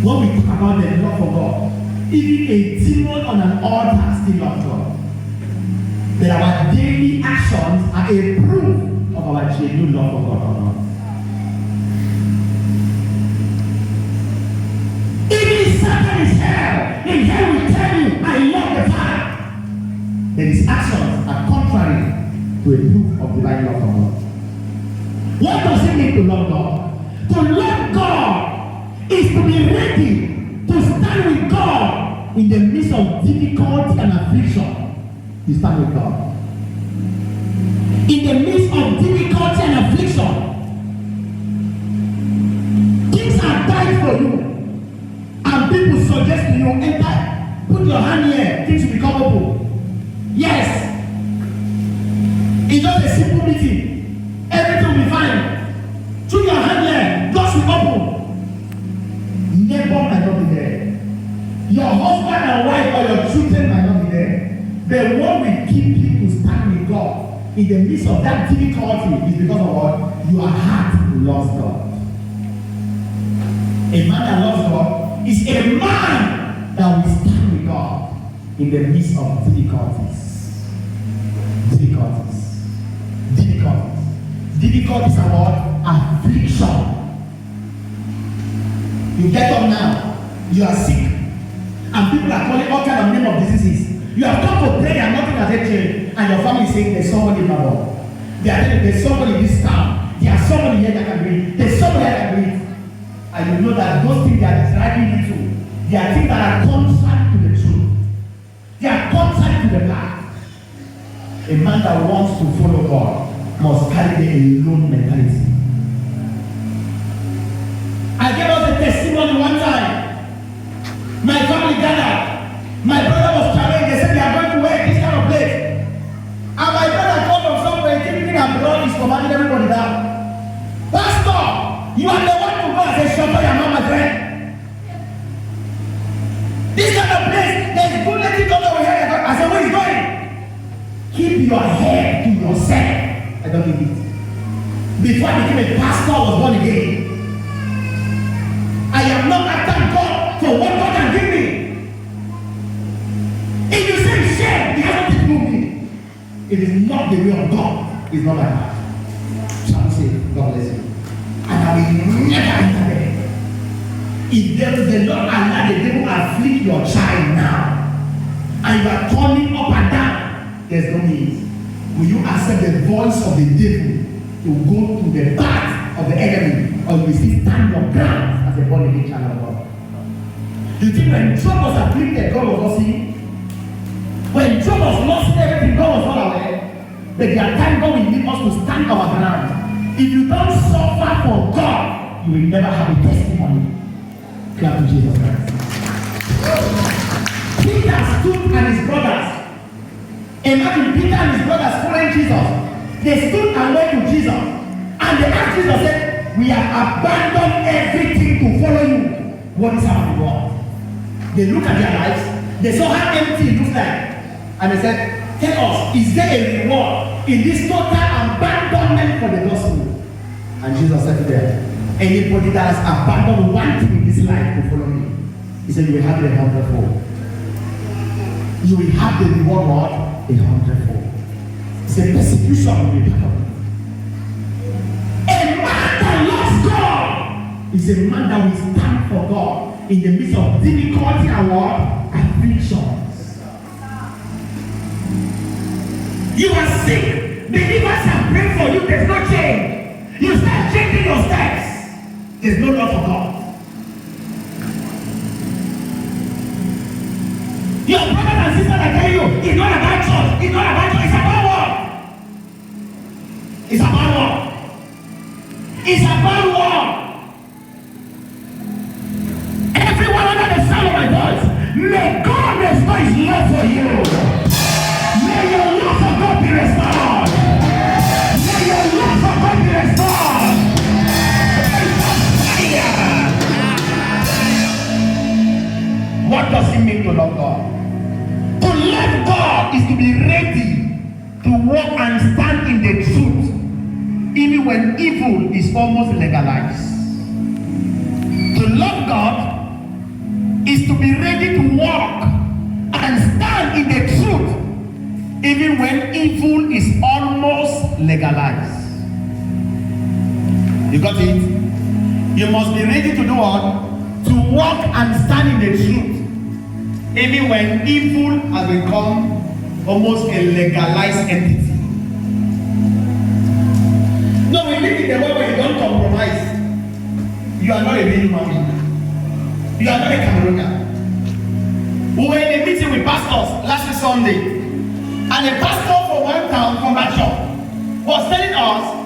When we talk about the love for God, even a demon on an altar still loves God. But our daily actions are a proof of our genuine love for God or not. Even Satan is hell. In hell will tell you, I love the Father. But his actions are contrary to a proof of divine love for God. What does it mean to love God? To love God is to be ready to stand with God in the midst of difficulty and affliction. You stand with God. In the midst of difficulty and affliction, things are tight for you, and people suggest to you, enter, put your hand here, things will become open. Yes. It's just a simple meeting. Everything will be fine. Put your hand here, doors will open. Neighbor might not be there. Your husband and wife or your children might not be there. The one will keep you to stand with God in the midst of that difficulty is because of what? Your heart loves God. A man that loves God is a man that will stand with God in the midst of difficulties. Difficulties are what? Affliction. You get up now, you are sick, and people are calling all kinds of name of diseases. You have come to pray and nothing has changed, and your family is saying there's somebody in my home. They are telling there's somebody in this town. There's somebody here that can breathe. There's somebody that can breathe. And you know that those things that are driving you to, they are things that are contrary to the truth. They are contrary to the path. A man that wants to follow God must carry the alone mentality. I gave us a testimony one time. My family gathered. My brother was traveling. They said they are going to work this kind of place. And my brother called from somewhere, thinking abroad is commanding everybody down. Pastor, you are the one to go and say, shut up your mouth, my friend. This kind of place, there's good letting go over here. I said, where is going? Keep your head to yourself. I don't need it. Before I became a pastor, I was born again. I am not after God for what God can give me. If you say share, you have to do me. It is not the way of God. It's not like that. Shall we say, God bless you. And I will never enter there. If there is the Lord allow the devil afflict your child now, and you are turning up and down, there's no need. Will you accept the voice of the devil to go to the path of the enemy, or will you still stand your ground as a born again child of God? You think when Job was afflicted, God was not seeing? When Job was lost everything, God was not aware. But there are times God will need us to stand our ground. If you don't suffer for God, you will never have a testimony. Clap to Jesus Christ. Peter stood and his brothers. Imagine Peter and his brothers following Jesus. They stood and went to Jesus. And they asked Jesus, said, we have abandoned everything to follow you. What is our reward? They looked at their lives. They saw how empty it looked like. And they said, tell us, is there a reward in this total abandonment for the gospel? And Jesus said to them, anybody that has abandoned one thing in this life to follow me, he said, you will have it 100-fold. You will have the reward, what? 100-fold. It's a persecution will be part of it. A man that loves God is a man that will stand for God in the midst of difficulty and what? Afflictions. You are sick. Believers have prayed for you. There's no change. You start changing your steps. There's no love for God. Your brothers and sisters are telling you, it's not about church. It's not about church. It's about what? It's about what? It's about what? Everyone under the sound of my voice, may God restore his love for you. May your love for God be restored. May your love for God be restored. What does it mean to love God? To love God is to be ready to walk and stand in the truth, even when evil is almost legalized. To love God is almost legalized. You got it? You must be ready to do what? To walk and stand in the truth. Even when evil has become almost a legalized entity. No, we live in the world where you don't compromise. You are not a real human being. You are not a Cameroonian. We were in a meeting with pastors last Sunday, and a pastor from one town from that church was telling us